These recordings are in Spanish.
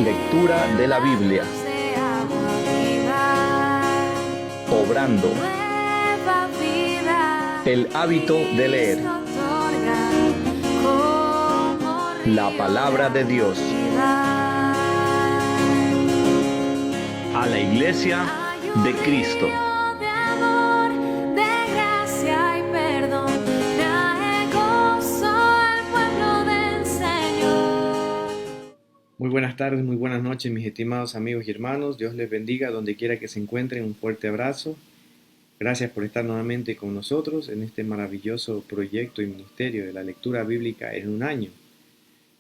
Lectura de la Biblia, obrando el hábito de leer la palabra de Dios a la Iglesia de Cristo. Muy buenas tardes, muy buenas noches, mis estimados amigos y hermanos. Dios les bendiga donde quiera que se encuentren. Un fuerte abrazo. Gracias por estar nuevamente con nosotros en este maravilloso proyecto y ministerio de la lectura bíblica en un año.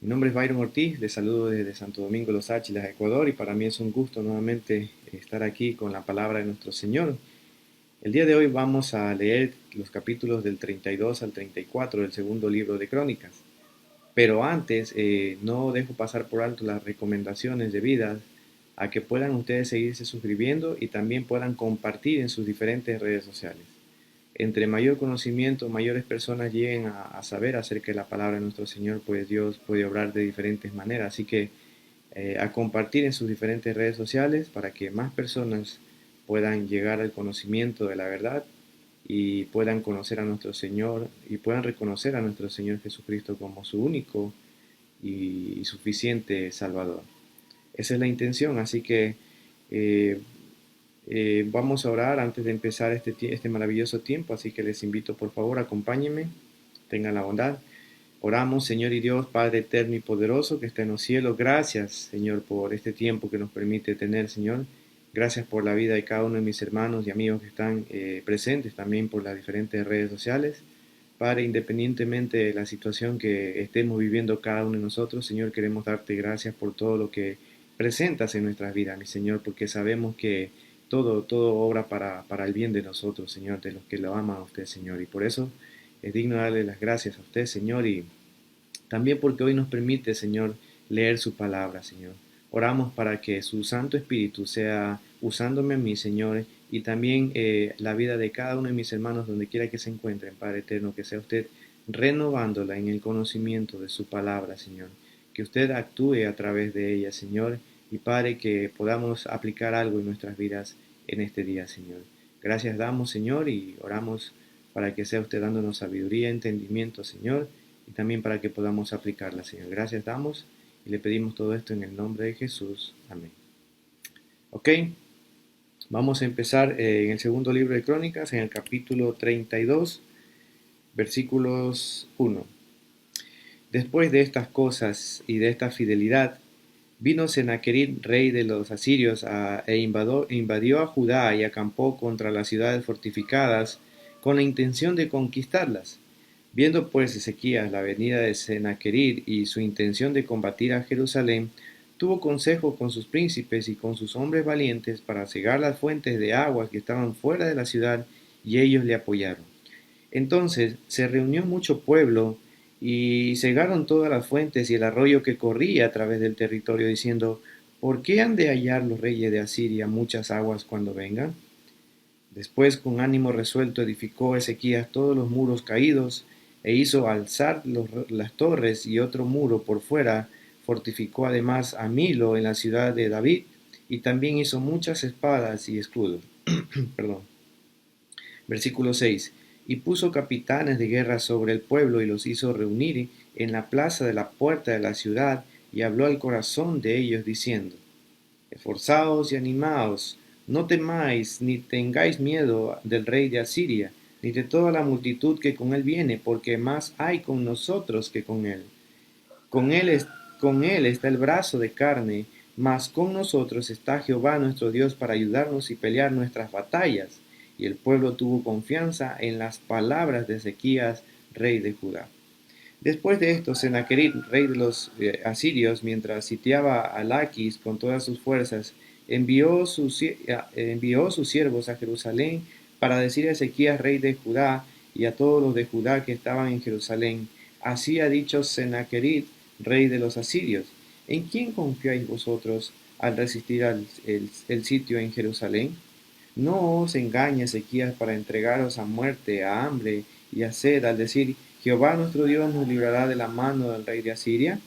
Mi nombre es Byron Ortiz, les saludo desde Santo Domingo, Los Áchilas, Ecuador, y para mí es un gusto nuevamente estar aquí con la palabra de nuestro Señor. El día de hoy vamos a leer los capítulos del 32 al 34 del segundo libro de Crónicas. Pero antes, no dejo pasar por alto las recomendaciones debidas a que puedan ustedes seguirse suscribiendo y también puedan compartir en sus diferentes redes sociales. Entre mayor conocimiento, mayores personas lleguen a saber acerca de la palabra de nuestro Señor, pues Dios puede obrar de diferentes maneras. Así que a compartir en sus diferentes redes sociales para que más personas puedan llegar al conocimiento de la verdad y puedan conocer a nuestro Señor y puedan reconocer a nuestro Señor Jesucristo como su único y suficiente Salvador. Esa es la intención, así que vamos a orar antes de empezar este maravilloso tiempo, así que les invito, por favor, acompáñenme, tengan la bondad. Oramos, Señor y Dios, Padre eterno y poderoso que está en los cielos. Gracias, Señor, por este tiempo que nos permite tener, Señor. Gracias por la vida de cada uno de mis hermanos y amigos que están presentes también por las diferentes redes sociales. Padre, independientemente de la situación que estemos viviendo cada uno de nosotros, Señor, queremos darte gracias por todo lo que presentas en nuestras vidas, mi Señor, porque sabemos que todo obra para el bien de nosotros, Señor, de los que lo aman a usted, Señor. Y por eso es digno darle las gracias a usted, Señor, y también porque hoy nos permite, Señor, leer su palabra, Señor. Oramos para que su Santo Espíritu sea usándome a mí, Señor, y también la vida de cada uno de mis hermanos, donde quiera que se encuentren, Padre eterno, que sea usted renovándola en el conocimiento de su palabra, Señor. Que usted actúe a través de ella, Señor, y Padre, que podamos aplicar algo en nuestras vidas en este día, Señor. Gracias damos, Señor, y oramos para que sea usted dándonos sabiduría, entendimiento, Señor, y también para que podamos aplicarla, Señor. Gracias damos y le pedimos todo esto en el nombre de Jesús. Amén. Ok, vamos a empezar en el segundo libro de Crónicas, en el capítulo 32, versículos 1. Después de estas cosas y de esta fidelidad, vino Sennacherib, rey de los asirios, invadió a Judá y acampó contra las ciudades fortificadas con la intención de conquistarlas. Viendo pues Ezequías la venida de Sennacherib y su intención de combatir a Jerusalén, tuvo consejo con sus príncipes y con sus hombres valientes para cegar las fuentes de agua que estaban fuera de la ciudad, y ellos le apoyaron. Entonces se reunió mucho pueblo y cegaron todas las fuentes y el arroyo que corría a través del territorio, diciendo: ¿Por qué han de hallar los reyes de Asiria muchas aguas cuando vengan? Después, con ánimo resuelto, edificó Ezequías todos los muros caídos, e hizo alzar las torres y otro muro por fuera. Fortificó además a Milo en la ciudad de David, y también hizo muchas espadas y escudos. Perdón. Versículo 6. Y puso capitanes de guerra sobre el pueblo, y los hizo reunir en la plaza de la puerta de la ciudad, y habló al corazón de ellos, diciendo: Esforzaos y animaos, no temáis ni tengáis miedo del rey de Asiria, ni de toda la multitud que con él viene, porque más hay con nosotros que con él. Con él está el brazo de carne, mas con nosotros está Jehová nuestro Dios para ayudarnos y pelear nuestras batallas. Y el pueblo tuvo confianza en las palabras de Ezequías, rey de Judá. Después de esto, Sennacherib, rey de los asirios, mientras sitiaba a Laquis con todas sus fuerzas, envió sus siervos a Jerusalén para decir a Ezequías, rey de Judá, y a todos los de Judá que estaban en Jerusalén: Así ha dicho Sennacherib, rey de los asirios: ¿En quién confiáis vosotros al resistir el sitio en Jerusalén? No os engañe Ezequías para entregaros a muerte, a hambre y a sed, al decir: Jehová nuestro Dios nos librará de la mano del rey de Asiria.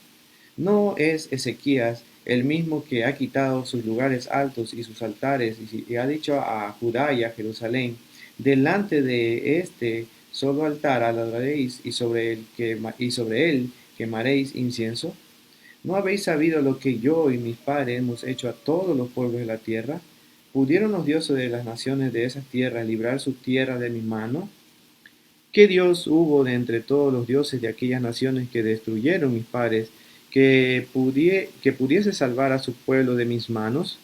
¿No es Ezequías el mismo que ha quitado sus lugares altos y sus altares, y ha dicho a Judá y a Jerusalén, delante de este solo altar adoraréis, y sobre él quemaréis incienso. ¿No habéis sabido lo que yo y mis padres hemos hecho a todos los pueblos de la tierra? ¿Pudieron los dioses de las naciones de esas tierras librar su tierra de mi mano? ¿Qué Dios hubo de entre todos los dioses de aquellas naciones que destruyeron mis padres, que pudiese salvar a su pueblo de mis manos?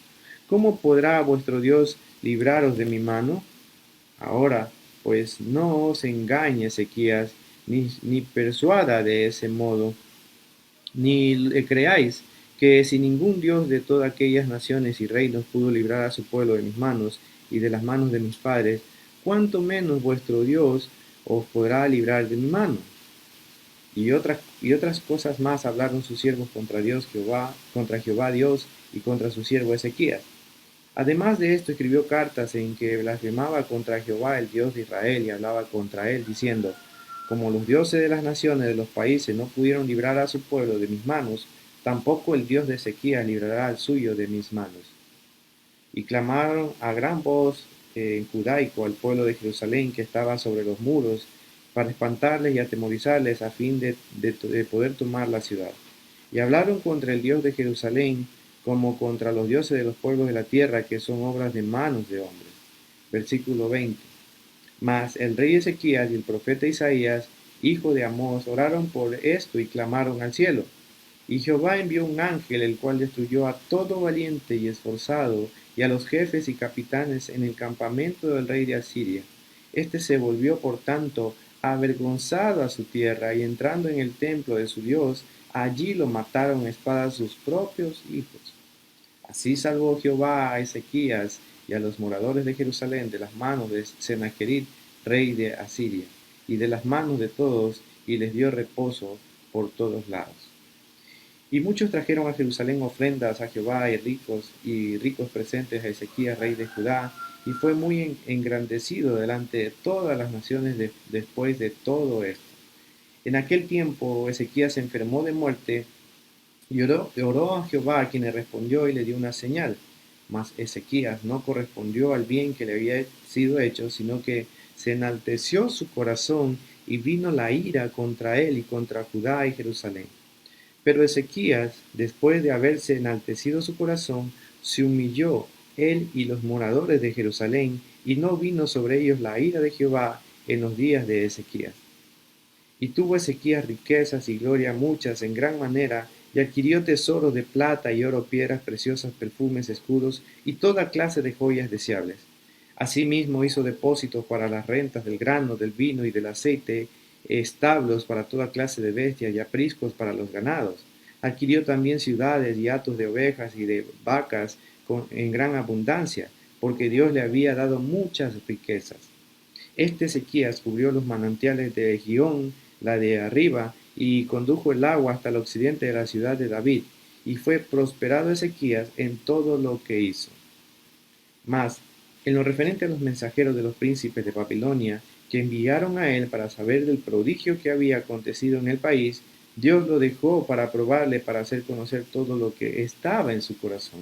¿Cómo podrá vuestro Dios libraros de mi mano? Ahora, pues no os engañe Ezequías, ni persuada de ese modo, ni le creáis que si ningún Dios de todas aquellas naciones y reinos pudo librar a su pueblo de mis manos y de las manos de mis padres, cuánto menos vuestro Dios os podrá librar de mi mano. Y otras cosas más hablaron sus siervos contra Dios Jehová, contra Jehová Dios y contra su siervo Ezequías. Además de esto escribió cartas en que blasfemaba contra Jehová el Dios de Israel y hablaba contra él, diciendo, como los dioses de las naciones de los países no pudieron librar a su pueblo de mis manos, tampoco el Dios de Ezequías librará al suyo de mis manos. Y clamaron a gran voz en judaico al pueblo de Jerusalén que estaba sobre los muros, para espantarles y atemorizarles a fin de poder tomar la ciudad. Y hablaron contra el Dios de Jerusalén, como contra los dioses de los pueblos de la tierra, que son obras de manos de hombres. Versículo 20. Mas el rey Ezequías y el profeta Isaías, hijo de Amós, oraron por esto y clamaron al cielo. Y Jehová envió un ángel, el cual destruyó a todo valiente y esforzado, y a los jefes y capitanes en el campamento del rey de Asiria. Este se volvió, por tanto, avergonzado a su tierra, y entrando en el templo de su Dios, allí lo mataron a espada sus propios hijos. Así salvó Jehová a Ezequías y a los moradores de Jerusalén de las manos de Sennacherib, rey de Asiria, y de las manos de todos, y les dio reposo por todos lados. Y muchos trajeron a Jerusalén ofrendas a Jehová y ricos presentes a Ezequías, rey de Judá, y fue muy engrandecido delante de todas las naciones después de todo esto. En aquel tiempo Ezequías se enfermó de muerte y oró a Jehová, quien le respondió y le dio una señal. Mas Ezequías no correspondió al bien que le había sido hecho, sino que se enalteció su corazón y vino la ira contra él y contra Judá y Jerusalén. Pero Ezequías, después de haberse enaltecido su corazón, se humilló él y los moradores de Jerusalén, y no vino sobre ellos la ira de Jehová en los días de Ezequías. Y tuvo Ezequías riquezas y gloria muchas en gran manera, y adquirió tesoros de plata y oro, piedras preciosas, perfumes, escudos, y toda clase de joyas deseables. Asimismo hizo depósitos para las rentas del grano, del vino y del aceite, establos para toda clase de bestias y apriscos para los ganados. Adquirió también ciudades y hatos de ovejas y de vacas en gran abundancia, porque Dios le había dado muchas riquezas. Este Ezequías cubrió los manantiales de Gihón, la de arriba, y condujo el agua hasta el occidente de la ciudad de David, y fue prosperado Ezequías en todo lo que hizo. Mas, en lo referente a los mensajeros de los príncipes de Babilonia, que enviaron a él para saber del prodigio que había acontecido en el país, Dios lo dejó para probarle, para hacer conocer todo lo que estaba en su corazón.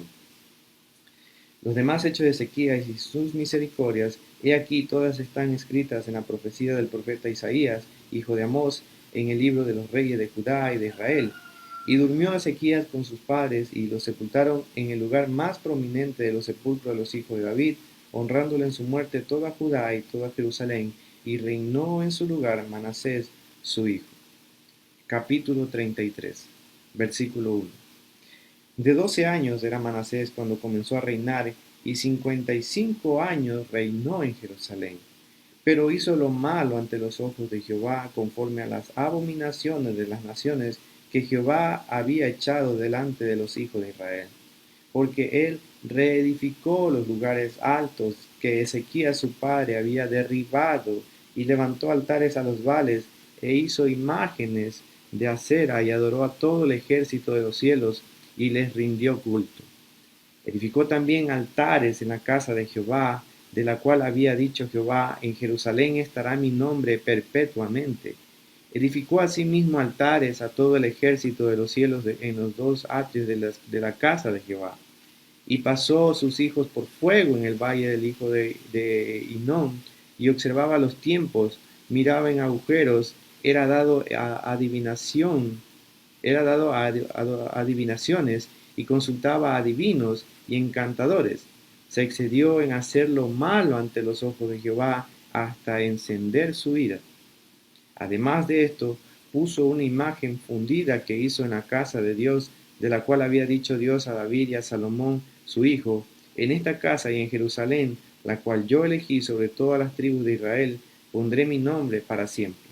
Los demás hechos de Ezequías y sus misericordias, he aquí todas están escritas en la profecía del profeta Isaías, hijo de Amós, en el libro de los reyes de Judá y de Israel. Y durmió Ezequías con sus padres, y los sepultaron en el lugar más prominente de los sepulcros de los hijos de David, honrándole en su muerte toda Judá y toda Jerusalén, y reinó en su lugar Manasés, su hijo. Capítulo 33, versículo 1. De 12 años era Manasés cuando comenzó a reinar, y 55 años reinó en Jerusalén. Pero hizo lo malo ante los ojos de Jehová, conforme a las abominaciones de las naciones que Jehová había echado delante de los hijos de Israel. Porque él reedificó los lugares altos que Ezequías su padre había derribado, y levantó altares a los Baales, e hizo imágenes de acera, y adoró a todo el ejército de los cielos, y les rindió culto. Edificó también altares en la casa de Jehová, de la cual había dicho Jehová: en Jerusalén estará mi nombre perpetuamente. Edificó asimismo altares a todo el ejército de los cielos en los dos atrios de la casa de Jehová. Y pasó sus hijos por fuego en el valle del hijo de Hinnom, y observaba los tiempos, miraba en agujeros, era dado a adivinación, era dado a adivinaciones, y consultaba a adivinos y encantadores. Se excedió en hacer lo malo ante los ojos de Jehová hasta encender su ira. Además de esto, puso una imagen fundida que hizo en la casa de Dios, de la cual había dicho Dios a David y a Salomón, su hijo: en esta casa y en Jerusalén, la cual yo elegí sobre todas las tribus de Israel, pondré mi nombre para siempre.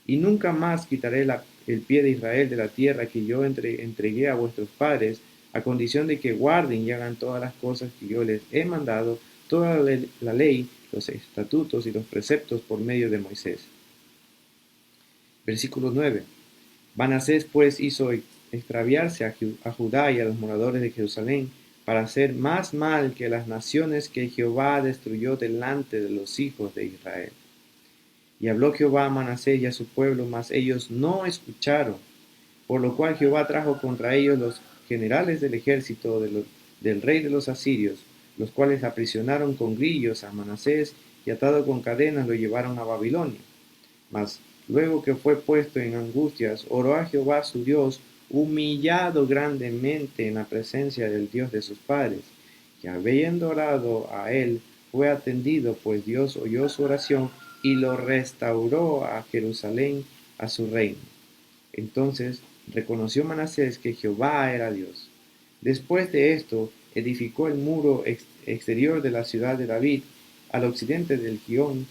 Y nunca más quitaré el pie de Israel de la tierra que yo entregué a vuestros padres, a condición de que guarden y hagan todas las cosas que yo les he mandado, toda la ley, los estatutos y los preceptos por medio de Moisés. Versículo 9. Manasés pues hizo extraviarse a Judá y a los moradores de Jerusalén, para hacer más mal que las naciones que Jehová destruyó delante de los hijos de Israel. Y habló Jehová a Manasés y a su pueblo, mas ellos no escucharon, por lo cual Jehová trajo contra ellos los generales del ejército del rey de los asirios, los cuales aprisionaron con grillos a Manasés, y atado con cadenas lo llevaron a Babilonia. Mas luego que fue puesto en angustias, oró a Jehová su Dios, humillado grandemente en la presencia del Dios de sus padres, y habiendo orado a él, fue atendido, pues Dios oyó su oración y lo restauró a Jerusalén a su reino. Entonces reconoció Manasés que Jehová era Dios. Después de esto, edificó el muro exterior de la ciudad de David, al occidente del Gihón,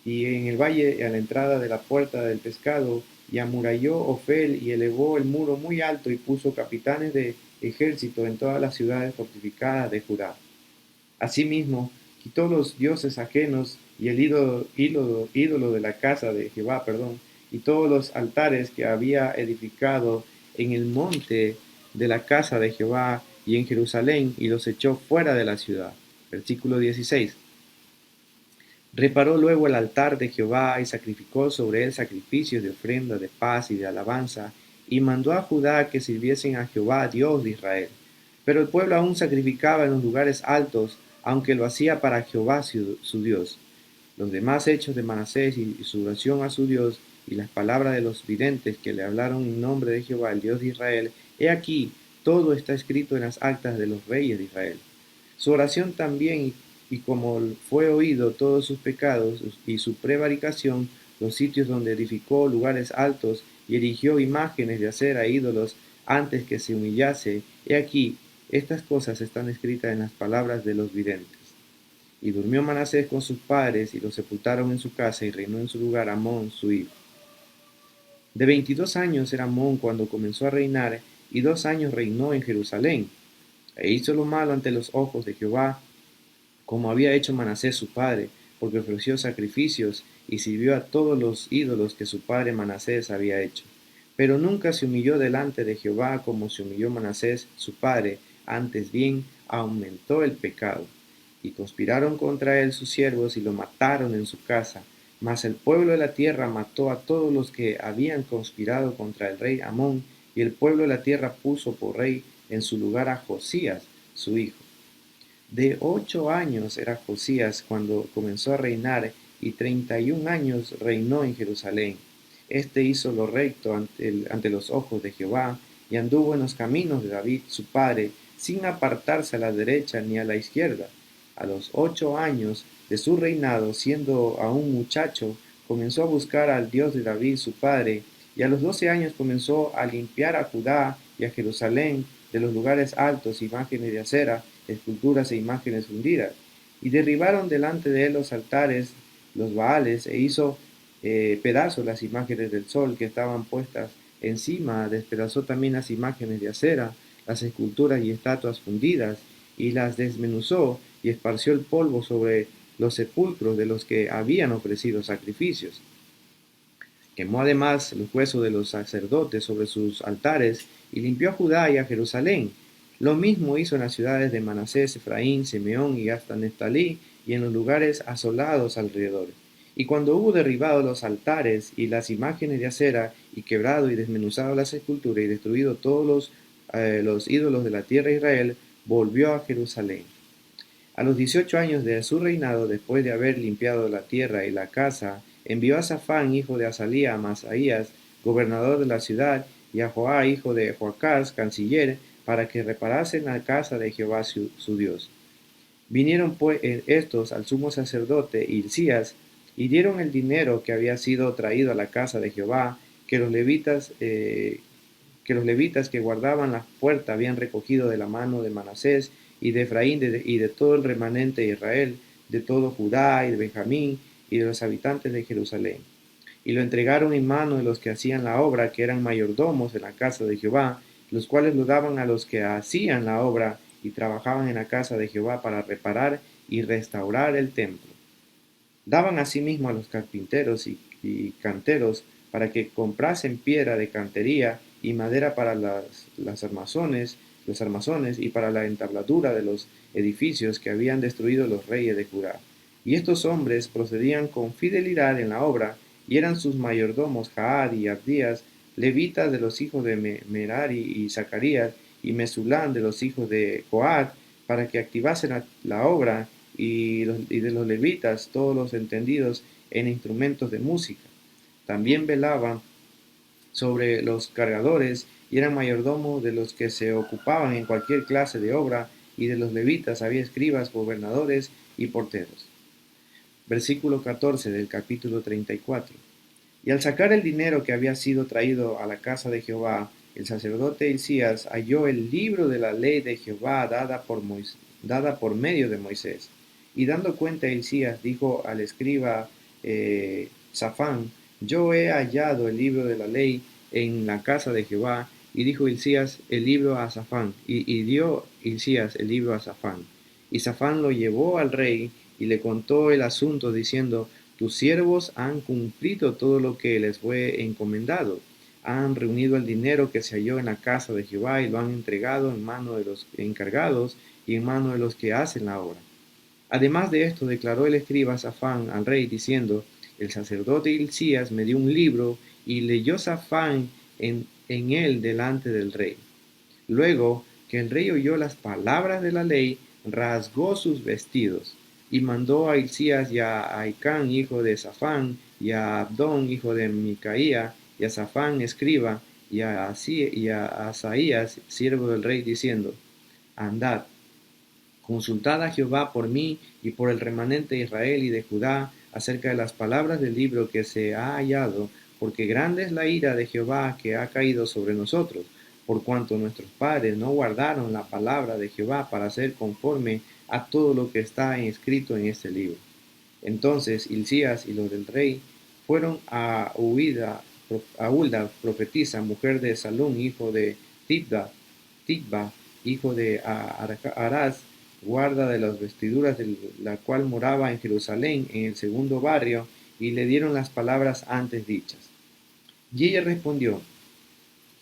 y en el valle a la entrada de la puerta del pescado, y amuralló Ofel y elevó el muro muy alto, y puso capitanes de ejército en todas las ciudades fortificadas de Judá. Asimismo, quitó los dioses ajenos y el ídolo de la casa de Jehová, y todos los altares que había edificado en el monte de la casa de Jehová y en Jerusalén, y los echó fuera de la ciudad. Versículo 16. Reparó luego el altar de Jehová y sacrificó sobre él sacrificios de ofrenda, de paz y de alabanza, y mandó a Judá que sirviesen a Jehová, Dios de Israel. Pero el pueblo aún sacrificaba en los lugares altos, aunque lo hacía para Jehová su Dios. Los demás hechos de Manasés y su oración a su Dios, y las palabras de los videntes que le hablaron en nombre de Jehová, el Dios de Israel, he aquí, todo está escrito en las actas de los reyes de Israel. Su oración también, y como fue oído todos sus pecados y su prevaricación, los sitios donde edificó lugares altos y erigió imágenes de acera e ídolos antes que se humillase, he aquí, estas cosas están escritas en las palabras de los videntes. Y durmió Manasés con sus padres, y lo sepultaron en su casa, y reinó en su lugar Amón, su hijo. De 22 años era Amón cuando comenzó a reinar, y 2 años reinó en Jerusalén. E hizo lo malo ante los ojos de Jehová, como había hecho Manasés su padre, porque ofreció sacrificios y sirvió a todos los ídolos que su padre Manasés había hecho. Pero nunca se humilló delante de Jehová como se humilló Manasés su padre, antes bien aumentó el pecado. Y conspiraron contra él sus siervos y lo mataron en su casa. Mas el pueblo de la tierra mató a todos los que habían conspirado contra el rey Amón, y el pueblo de la tierra puso por rey en su lugar a Josías, su hijo. De 8 años era Josías cuando comenzó a reinar, y 31 años reinó en Jerusalén. Este hizo lo recto ante los ojos de Jehová, y anduvo en los caminos de David su padre, sin apartarse a la derecha ni a la izquierda. A los 8 años de su reinado, siendo aún muchacho, comenzó a buscar al Dios de David su padre, y a los 12 años comenzó a limpiar a Judá y a Jerusalén de los lugares altos, imágenes de acera, esculturas e imágenes fundidas. Y derribaron delante de él los altares, los baales, e hizo pedazos las imágenes del sol que estaban puestas encima, despedazó también las imágenes de acera, las esculturas y estatuas fundidas, y las desmenuzó, y esparció el polvo sobre los sepulcros de los que habían ofrecido sacrificios. Quemó además los huesos de los sacerdotes sobre sus altares, y limpió a Judá y a Jerusalén. Lo mismo hizo en las ciudades de Manasés, Efraín, Simeón y hasta Neftalí, y en los lugares asolados alrededor. Y cuando hubo derribado los altares y las imágenes de acera, y quebrado y desmenuzado las esculturas, y destruido todos los ídolos de la tierra de Israel, volvió a Jerusalén. A los 18 años de su reinado, después de haber limpiado la tierra y la casa, envió a Safán, hijo de Azalía, a Masaías, gobernador de la ciudad, y a Joá, hijo de Joacás, canciller, para que reparasen la casa de Jehová su Dios. Vinieron pues estos al sumo sacerdote Hilcías, y dieron el dinero que había sido traído a la casa de Jehová, que los levitas que guardaban la puerta habían recogido de la mano de Manasés y de Efraín y de todo el remanente de Israel, de todo Judá y de Benjamín y de los habitantes de Jerusalén. Y lo entregaron en mano de los que hacían la obra, que eran mayordomos en la casa de Jehová, los cuales lo daban a los que hacían la obra y trabajaban en la casa de Jehová para reparar y restaurar el templo. Daban asimismo a los carpinteros y canteros para que comprasen piedra de cantería y madera para los armazones y para la entabladura de los edificios que habían destruido los reyes de Judá. Y estos hombres procedían con fidelidad en la obra, y eran sus mayordomos Jaad y Abdías, levitas de los hijos de Merari y Zacarías, y Mesulán de los hijos de Coat, para que activasen la obra, y de los levitas, todos los entendidos en instrumentos de música. También velaban sobre los cargadores, y eran mayordomos de los que se ocupaban en cualquier clase de obra, y de los levitas había escribas, gobernadores y porteros. Versículo 14 del capítulo 34. Y al sacar el dinero que había sido traído a la casa de Jehová, el sacerdote Hilcías halló el libro de la ley de Jehová dada por medio de Moisés. Y dando cuenta Hilcías, dijo al escriba Safán: yo he hallado el libro de la ley en la casa de Jehová. Y dijo Hilcías el libro a Safán, y dio Hilcías el libro a Safán. Y Safán lo llevó al rey, y le contó el asunto, diciendo: tus siervos han cumplido todo lo que les fue encomendado. Han reunido el dinero que se halló en la casa de Jehová, y lo han entregado en mano de los encargados y en mano de los que hacen la obra. Además de esto, declaró el escriba Safán al rey, diciendo: el sacerdote Hilcías me dio un libro, y leyó Safán en él delante del rey. Luego que el rey oyó las palabras de la ley, rasgó sus vestidos, y mandó a Hilcías y a Ahicam, hijo de Safán, y a Abdón, hijo de Micaía, y a Safán, escriba, y a Asaías, siervo del rey, diciendo: andad, consultad a Jehová por mí y por el remanente de Israel y de Judá acerca de las palabras del libro que se ha hallado, porque grande es la ira de Jehová que ha caído sobre nosotros, por cuanto nuestros padres no guardaron la palabra de Jehová para hacer conforme a todo lo que está escrito en este libro. Entonces Hilcías y los del rey fueron a Hulda, profetisa, mujer de Salún, hijo de Tibba, hijo de Arás, guarda de las vestiduras, de la cual moraba en Jerusalén, en el segundo barrio, y le dieron las palabras antes dichas. Y ella respondió: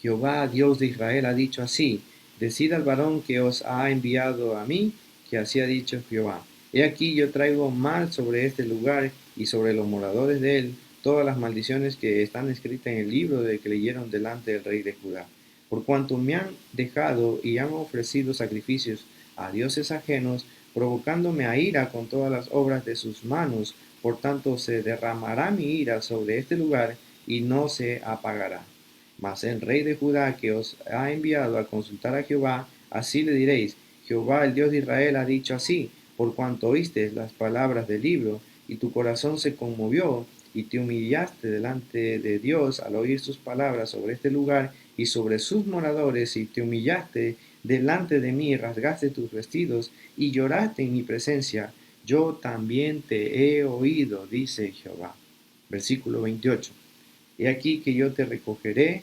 Jehová, Dios de Israel, ha dicho así: decid al varón que os ha enviado a mí, que así ha dicho Jehová: he aquí yo traigo mal sobre este lugar y sobre los moradores de él todas las maldiciones que están escritas en el libro de que leyeron delante del rey de Judá, por cuanto me han dejado y han ofrecido sacrificios a dioses ajenos, provocándome a ira con todas las obras de sus manos. Por tanto se derramará mi ira sobre este lugar y no se apagará. Mas el rey de Judá, que os ha enviado a consultar a Jehová, así le diréis: Jehová, el Dios de Israel, ha dicho así: por cuanto oíste las palabras del libro, y tu corazón se conmovió, y te humillaste delante de Dios al oír sus palabras sobre este lugar y sobre sus moradores, y te humillaste delante de mí, rasgaste tus vestidos, y lloraste en mi presencia, yo también te he oído, dice Jehová. Versículo 28. He aquí que yo te recogeré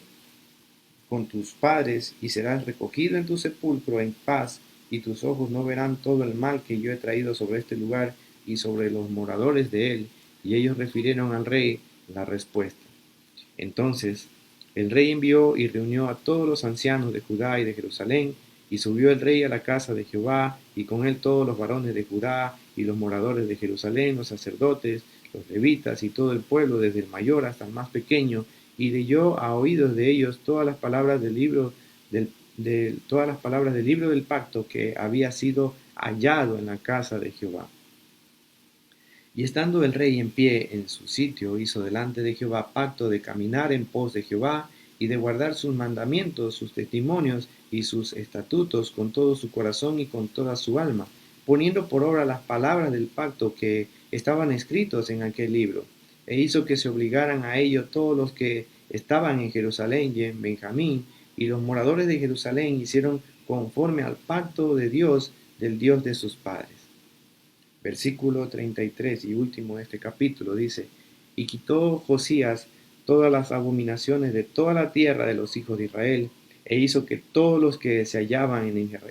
con tus padres, y serás recogido en tu sepulcro en paz, y tus ojos no verán todo el mal que yo he traído sobre este lugar y sobre los moradores de él. Y ellos refirieron al rey la respuesta. Entonces el rey envió y reunió a todos los ancianos de Judá y de Jerusalén, y subió el rey a la casa de Jehová, y con él todos los varones de Judá y los moradores de Jerusalén, los sacerdotes, los levitas y todo el pueblo, desde el mayor hasta el más pequeño, y leyó a oídos de ellos todas las palabras del libro todas las palabras del libro del pacto que había sido hallado en la casa de Jehová. Y estando el rey en pie en su sitio, hizo delante de Jehová pacto de caminar en pos de Jehová y de guardar sus mandamientos, sus testimonios y sus estatutos con todo su corazón y con toda su alma, poniendo por obra las palabras del pacto que estaban escritos en aquel libro. E hizo que se obligaran a ello todos los que estaban en Jerusalén y en Benjamín, y los moradores de Jerusalén hicieron conforme al pacto de Dios, del Dios de sus padres. Versículo 33 y último de este capítulo dice: y quitó Josías todas las abominaciones de toda la tierra de los hijos de Israel, e hizo que todos los que se hallaban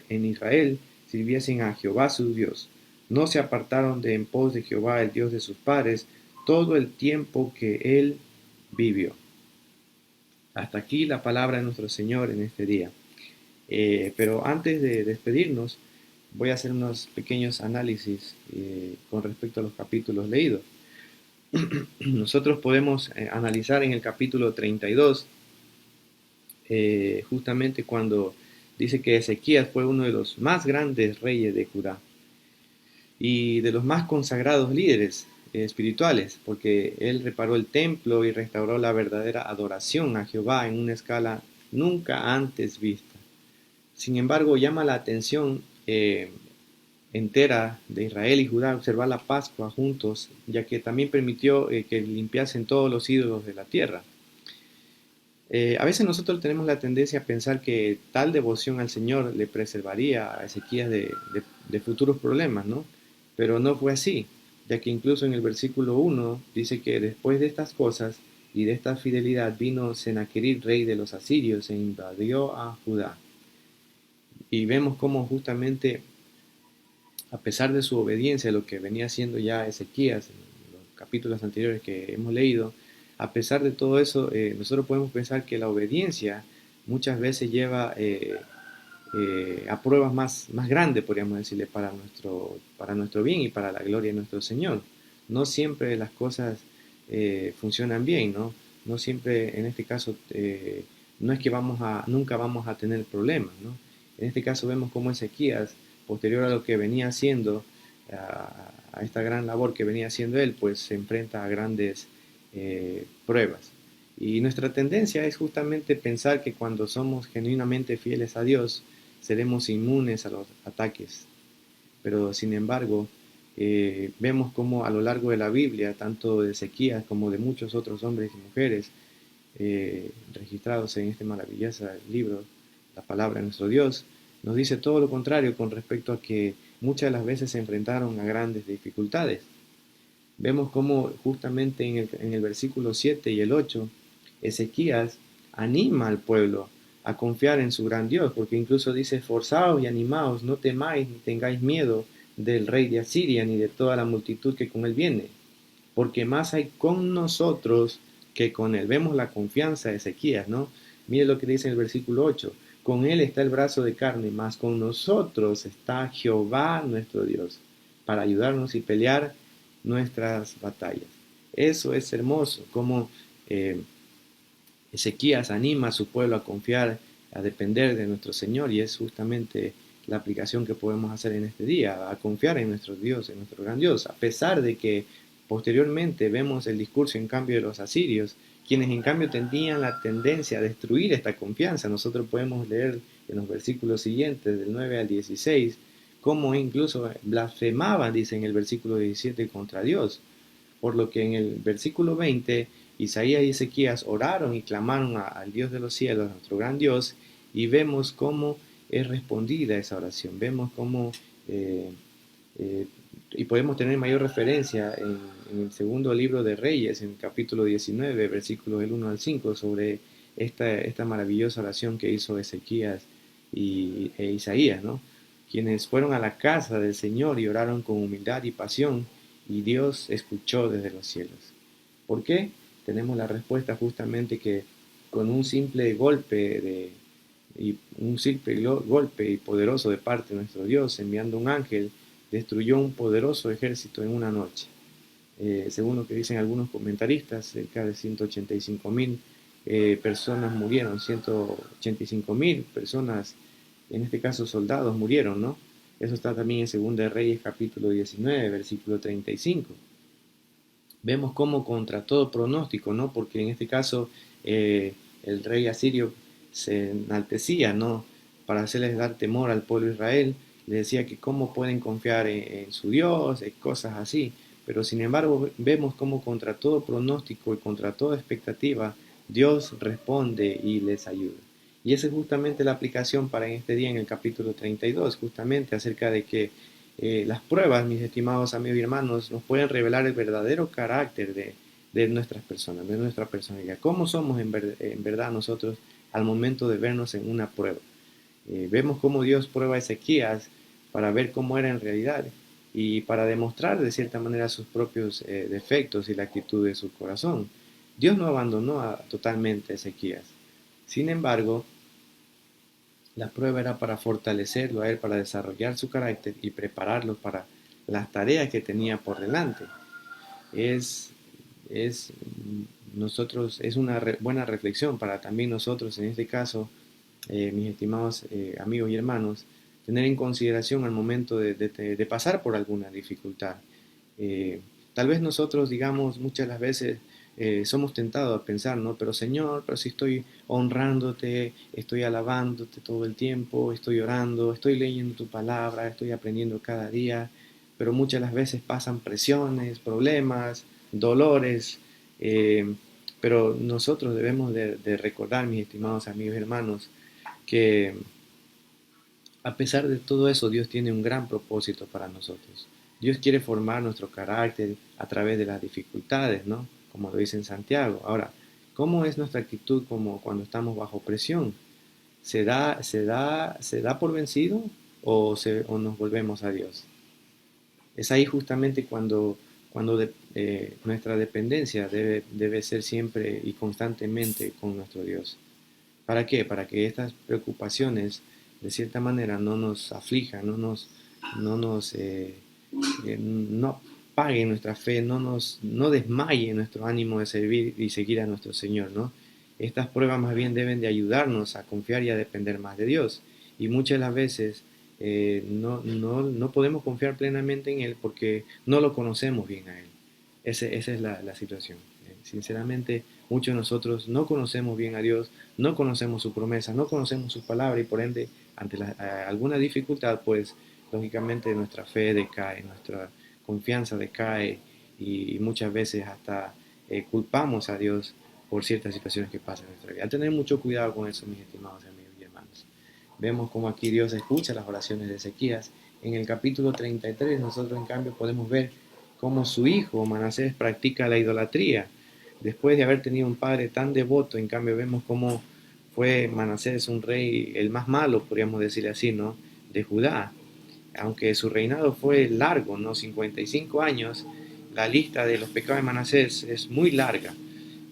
en Israel sirviesen a Jehová su Dios. No se apartaron de en pos de Jehová, el Dios de sus padres, todo el tiempo que él vivió. Hasta aquí la palabra de nuestro Señor en este día. Pero antes de despedirnos, voy a hacer unos pequeños análisis con respecto a los capítulos leídos. Nosotros podemos analizar en el capítulo 32, justamente cuando dice que Ezequías fue uno de los más grandes reyes de Judá y de los más consagrados líderes espirituales, porque él reparó el templo y restauró la verdadera adoración a Jehová en una escala nunca antes vista. Sin embargo, llama la atención entera de Israel y Judá observar la Pascua juntos, ya que también permitió que limpiasen todos los ídolos de la tierra. A veces nosotros tenemos la tendencia a pensar que tal devoción al Señor le preservaría a Ezequías de futuros problemas, ¿no? Pero no fue así, ya que incluso en el versículo 1 dice que después de estas cosas y de esta fidelidad vino Senaquerib, rey de los asirios, e invadió a Judá. Y vemos cómo justamente, a pesar de su obediencia a lo que venía haciendo ya Ezequías en los capítulos anteriores que hemos leído, a pesar de todo eso, nosotros podemos pensar que la obediencia muchas veces lleva a pruebas más grandes, podríamos decirle, para nuestro bien y para la gloria de nuestro Señor. No siempre las cosas funcionan bien, ¿no? No siempre, en este caso, no es que nunca vamos a tener problemas, ¿no? En este caso vemos cómo Ezequías, posterior a lo que venía haciendo, a esta gran labor que venía haciendo él, pues se enfrenta a grandes pruebas. Y nuestra tendencia es justamente pensar que cuando somos genuinamente fieles a Dios, seremos inmunes a los ataques. Pero sin embargo, vemos cómo a lo largo de la Biblia, tanto de Ezequías como de muchos otros hombres y mujeres registrados en este maravilloso libro, la palabra de nuestro Dios, nos dice todo lo contrario con respecto a que muchas de las veces se enfrentaron a grandes dificultades. Vemos cómo justamente en el versículo 7 y el 8, Ezequías anima al pueblo a confiar en su gran Dios, porque incluso dice: esforzaos y animaos, no temáis ni tengáis miedo del rey de Asiria, ni de toda la multitud que con él viene, porque más hay con nosotros que con él. Vemos la confianza de Ezequías, ¿no? Mire lo que dice en el versículo 8: con él está el brazo de carne, mas con nosotros está Jehová nuestro Dios, para ayudarnos y pelear nuestras batallas. Eso es hermoso, como Ezequías anima a su pueblo a confiar, a depender de nuestro Señor, y es justamente la aplicación que podemos hacer en este día, a confiar en nuestro Dios, en nuestro gran Dios, a pesar de que posteriormente vemos el discurso en cambio de los asirios, quienes en cambio tenían la tendencia a destruir esta confianza. Nosotros podemos leer en los versículos siguientes, del 9 al 16, cómo incluso blasfemaban, dice en el versículo 17, contra Dios. Por lo que en el versículo 20, Isaías y Ezequías oraron y clamaron al Dios de los cielos, a nuestro gran Dios, y vemos cómo es respondida esa oración. Vemos cómo, y podemos tener mayor referencia en el segundo libro de Reyes, en el capítulo 19, versículos del 1 al 5, sobre esta maravillosa oración que hizo Ezequías e Isaías, ¿no? Quienes fueron a la casa del Señor y oraron con humildad y pasión, y Dios escuchó desde los cielos. ¿Por qué? Tenemos la respuesta justamente que con un simple golpe y poderoso de parte de nuestro Dios, enviando un ángel, destruyó un poderoso ejército en una noche. Según lo que dicen algunos comentaristas, cerca de 185.000 personas murieron, 185.000 personas, en este caso soldados, murieron, ¿no? Eso está también en 2 de Reyes capítulo 19, versículo 35. Vemos cómo contra todo pronóstico, ¿no? Porque en este caso el rey asirio se enaltecía, ¿no? Para hacerles dar temor al pueblo de Israel, le decía que cómo pueden confiar en su Dios, cosas así. Pero sin embargo vemos cómo contra todo pronóstico y contra toda expectativa, Dios responde y les ayuda. Y esa es justamente la aplicación para en este día en el capítulo 32, justamente acerca de que las pruebas, mis estimados amigos y hermanos, nos pueden revelar el verdadero carácter de nuestras personas, de nuestra personalidad. ¿Cómo somos en verdad nosotros al momento de vernos en una prueba? Vemos cómo Dios prueba a Ezequías para ver cómo era en realidad y para demostrar de cierta manera sus propios defectos y la actitud de su corazón. Dios no abandonó totalmente a Ezequías. Sin embargo, la prueba era para fortalecerlo a él, para desarrollar su carácter y prepararlo para las tareas que tenía por delante. Es, es, es una buena reflexión para también nosotros, en este caso, mis estimados amigos y hermanos, tener en consideración al momento de pasar por alguna dificultad. Eh, Tal vez nosotros, digamos, muchas de las veces somos tentados a pensar, ¿no? Pero Señor, pero si estoy honrándote, estoy alabándote todo el tiempo, estoy orando, estoy leyendo tu palabra, estoy aprendiendo cada día, pero muchas de las veces pasan presiones, problemas, dolores, pero nosotros debemos de recordar, mis estimados amigos y hermanos, que a pesar de todo eso, Dios tiene un gran propósito para nosotros. Dios quiere formar nuestro carácter a través de las dificultades, ¿no? Como lo dice en Santiago. Ahora, ¿cómo es nuestra actitud como cuando estamos bajo presión? ¿Se da por vencido o nos volvemos a Dios? Es ahí justamente cuando nuestra dependencia debe ser siempre y constantemente con nuestro Dios. ¿Para qué? Para que estas preocupaciones de cierta manera no nos aflijan, no apaguen nuestra fe, no desmayen nuestro ánimo de servir y seguir a nuestro Señor, ¿no? Estas pruebas más bien deben de ayudarnos a confiar y a depender más de Dios. Y muchas de las veces no podemos confiar plenamente en Él porque no lo conocemos bien a Él. Esa es la situación. Sinceramente, muchos de nosotros no conocemos bien a Dios, no conocemos su promesa, no conocemos su palabra y por ende, ante alguna dificultad, pues lógicamente nuestra fe decae, nuestra confianza decae y muchas veces hasta culpamos a Dios por ciertas situaciones que pasan en nuestra vida. Hay que tener mucho cuidado con eso, mis estimados amigos y hermanos. Vemos como aquí Dios escucha las oraciones de Ezequías. En el capítulo 33 nosotros en cambio podemos ver cómo su hijo Manasés practica la idolatría. Después de haber tenido un padre tan devoto, en cambio vemos cómo fue Manasés un rey, el más malo, podríamos decirle así, ¿no? De Judá. Aunque su reinado fue largo, ¿no? 55 años, la lista de los pecados de Manasés es muy larga.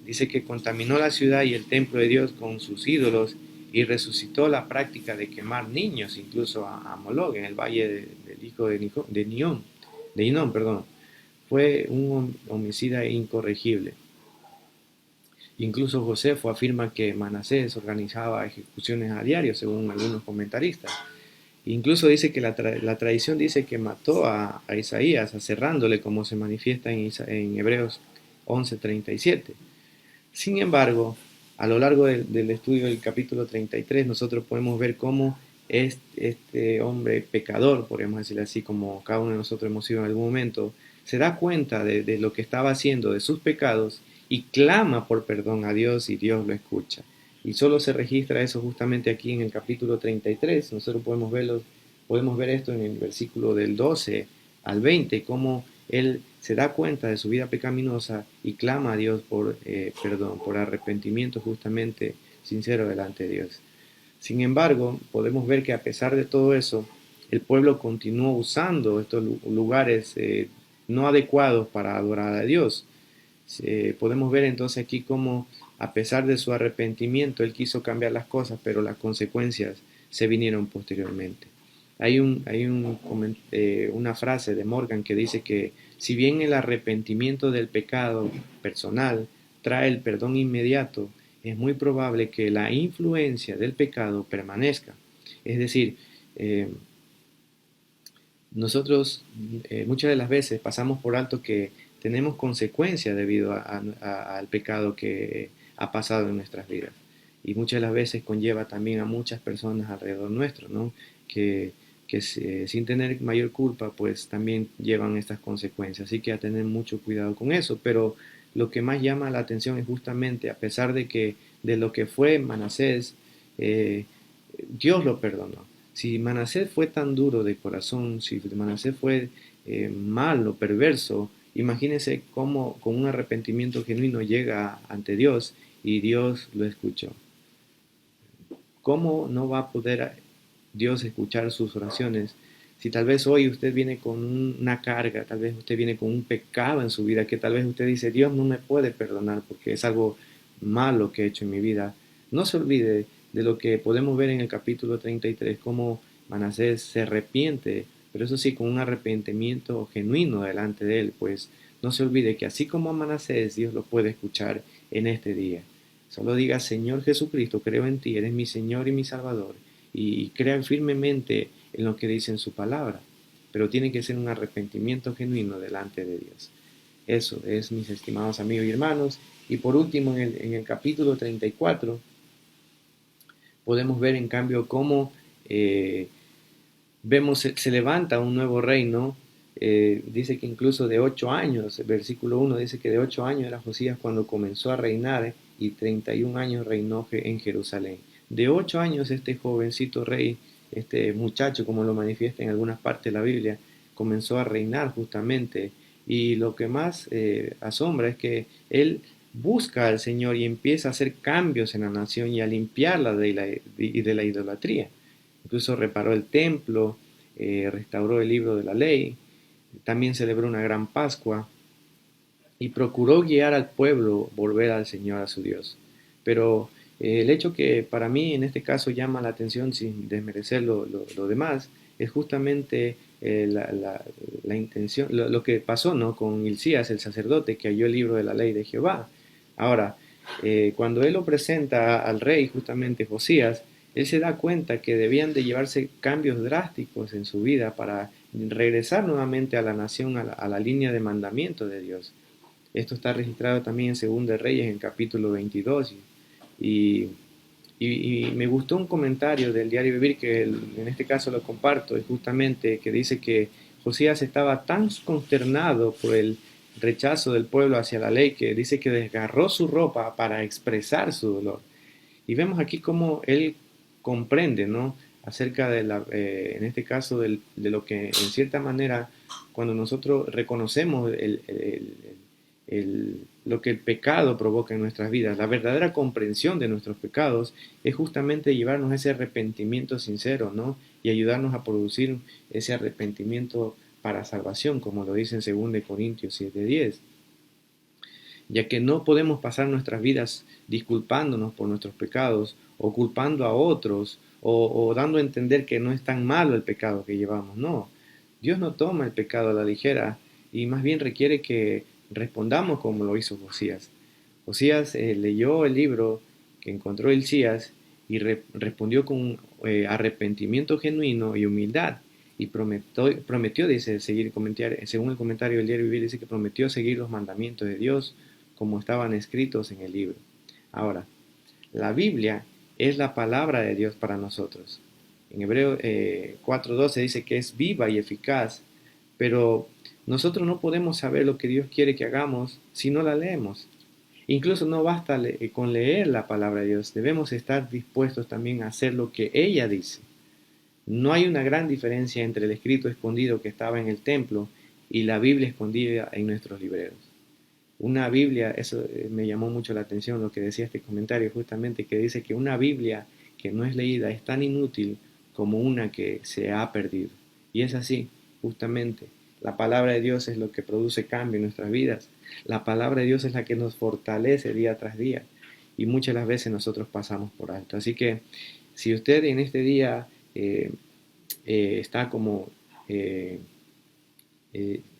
Dice que contaminó la ciudad y el templo de Dios con sus ídolos y resucitó la práctica de quemar niños, incluso a Moloch, en el valle del hijo de Hinón, perdón. Fue un homicida incorregible. Incluso Josefo afirma que Manasés organizaba ejecuciones a diario, según algunos comentaristas. Incluso dice que la tradición dice que mató a Isaías, aserrándole, como se manifiesta en Hebreos 11:37. Sin embargo, a lo largo del estudio del capítulo 33, nosotros podemos ver cómo este hombre pecador, podemos decirlo así, como cada uno de nosotros hemos sido en algún momento, se da cuenta de lo que estaba haciendo, de sus pecados, y clama por perdón a Dios y Dios lo escucha. Y solo se registra eso justamente aquí en el capítulo 33. Nosotros podemos ver esto en el versículo del 12 al 20, cómo él se da cuenta de su vida pecaminosa y clama a Dios por perdón, por arrepentimiento justamente sincero delante de Dios. Sin embargo, podemos ver que a pesar de todo eso, el pueblo continuó usando estos lugares no adecuados para adorar a Dios. Podemos ver entonces aquí cómo a pesar de su arrepentimiento, él quiso cambiar las cosas, pero las consecuencias se vinieron posteriormente. Una frase de Morgan que dice que si bien el arrepentimiento del pecado personal trae el perdón inmediato, es muy probable que la influencia del pecado permanezca. Es decir, eh, nosotros muchas de las veces pasamos por alto que tenemos consecuencias debido al pecado que ha pasado en nuestras vidas. Y muchas de las veces conlleva también a muchas personas alrededor nuestro, ¿no? Que, sin tener mayor culpa, pues también llevan estas consecuencias. Así que a tener mucho cuidado con eso. Pero lo que más llama la atención es justamente, a pesar de que de lo que fue Manasés, eh, Dios lo perdonó. Si Manasés fue tan duro de corazón, si Manasés fue malo, perverso, imagínese cómo con un arrepentimiento genuino llega ante Dios y Dios lo escuchó. ¿Cómo no va a poder Dios escuchar sus oraciones si tal vez hoy usted viene con una carga, tal vez usted viene con un pecado en su vida, que tal vez usted dice, Dios no me puede perdonar porque es algo malo que he hecho en mi vida? No se olvide de lo que podemos ver en el capítulo 33, cómo Manasés se arrepiente, pero eso sí, con un arrepentimiento genuino delante de él, pues no se olvide que así como a Manasés, Dios lo puede escuchar en este día. Solo diga, Señor Jesucristo, creo en ti, eres mi Señor y mi Salvador, y crean firmemente en lo que dice en su palabra, pero tiene que ser un arrepentimiento genuino delante de Dios. Eso es, mis estimados amigos y hermanos. Y por último, en el capítulo 34, podemos ver en cambio cómo vemos se levanta un nuevo reino. Dice que incluso de 8 años, el versículo 1 dice que de 8 años era Josías cuando comenzó a reinar y 31 años reinó en Jerusalén. De 8 años este jovencito rey, este muchacho, como lo manifiesta en algunas partes de la Biblia, comenzó a reinar justamente. Y lo que más asombra es que él busca al Señor y empieza a hacer cambios en la nación y a limpiarla de la idolatría. Incluso reparó el templo, restauró el libro de la ley, también celebró una gran Pascua y procuró guiar al pueblo volver al Señor, a su Dios. Pero el hecho que para mí en este caso llama la atención sin desmerecer lo demás es justamente la intención, lo que pasó, ¿no?, con Hilcías, el sacerdote, que halló el libro de la ley de Jehová. Ahora, cuando él lo presenta al rey, justamente Josías, él se da cuenta que debían de llevarse cambios drásticos en su vida para regresar nuevamente a la nación, a la línea de mandamiento de Dios. Esto está registrado también en Segunda de Reyes, en capítulo 22. Y, y me gustó un comentario del Diario Vivir, que en este caso lo comparto, es justamente que dice que Josías estaba tan consternado por el rechazo del pueblo hacia la ley, que dice que desgarró su ropa para expresar su dolor. Y vemos aquí cómo él comprende, ¿no?, acerca de en este caso de lo que en cierta manera, cuando nosotros reconocemos lo que el pecado provoca en nuestras vidas, la verdadera comprensión de nuestros pecados es justamente llevarnos a ese arrepentimiento sincero, ¿no?, y ayudarnos a producir ese arrepentimiento para salvación, como lo dice en 2 Corintios 7:10, ya que no podemos pasar nuestras vidas disculpándonos por nuestros pecados o culpando a otros o dando a entender que no es tan malo el pecado que llevamos. No, Dios no toma el pecado a la ligera y más bien requiere que respondamos como lo hizo Josías. Josías leyó el libro que encontró Hilcías y respondió con arrepentimiento genuino y humildad. Y prometió, dice, según el comentario del Diario Vivir, dice que prometió seguir los mandamientos de Dios como estaban escritos en el libro. Ahora, la Biblia es la palabra de Dios para nosotros. En Hebreo 4:12 dice que es viva y eficaz, pero nosotros no podemos saber lo que Dios quiere que hagamos si no la leemos. Incluso no basta con leer la palabra de Dios, debemos estar dispuestos también a hacer lo que ella dice. No hay una gran diferencia entre el escrito escondido que estaba en el templo y la Biblia escondida en nuestros libreros. Una Biblia, eso me llamó mucho la atención lo que decía este comentario, justamente que dice que una Biblia que no es leída es tan inútil como una que se ha perdido. Y es así, justamente. La palabra de Dios es lo que produce cambio en nuestras vidas. La palabra de Dios es la que nos fortalece día tras día. Y muchas de las veces nosotros pasamos por alto. Así que si usted en este día está como, en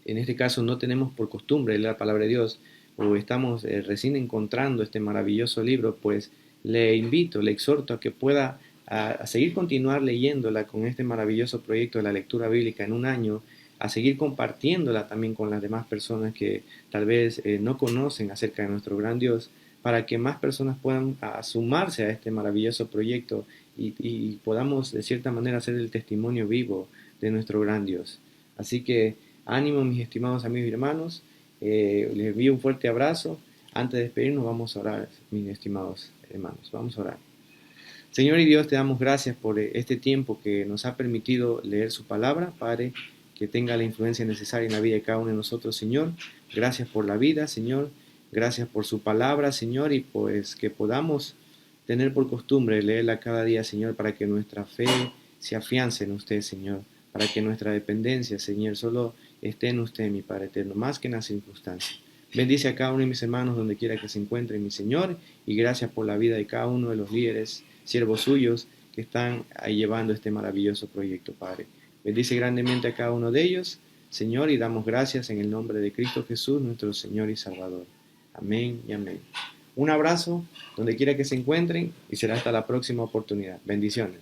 este caso no tenemos por costumbre leer la palabra de Dios, o estamos recién encontrando este maravilloso libro, pues le invito, le exhorto a que pueda a seguir continuar leyéndola con este maravilloso proyecto de la lectura bíblica en un año, a seguir compartiéndola también con las demás personas que tal vez no conocen acerca de nuestro gran Dios, para que más personas puedan sumarse a este maravilloso proyecto y podamos de cierta manera hacer el testimonio vivo de nuestro gran Dios. Así que ánimo, mis estimados amigos y hermanos, les envío un fuerte abrazo. Antes de despedirnos vamos a orar, mis estimados hermanos, vamos a orar. Señor y Dios, te damos gracias por este tiempo que nos ha permitido leer su palabra, Padre, que tenga la influencia necesaria en la vida de cada uno de nosotros, Señor. Gracias por la vida, Señor. Gracias por su palabra, Señor, y pues que podamos tener por costumbre leerla cada día, Señor, para que nuestra fe se afiance en usted, Señor, para que nuestra dependencia, Señor, solo esté en usted, mi Padre eterno, más que en las circunstancias. Bendice a cada uno de mis hermanos donde quiera que se encuentren, mi Señor, y gracias por la vida de cada uno de los líderes, siervos suyos, que están ahí llevando este maravilloso proyecto, Padre. Bendice grandemente a cada uno de ellos, Señor, y damos gracias en el nombre de Cristo Jesús, nuestro Señor y Salvador. Amén y amén. Un abrazo donde quiera que se encuentren y será hasta la próxima oportunidad. Bendiciones.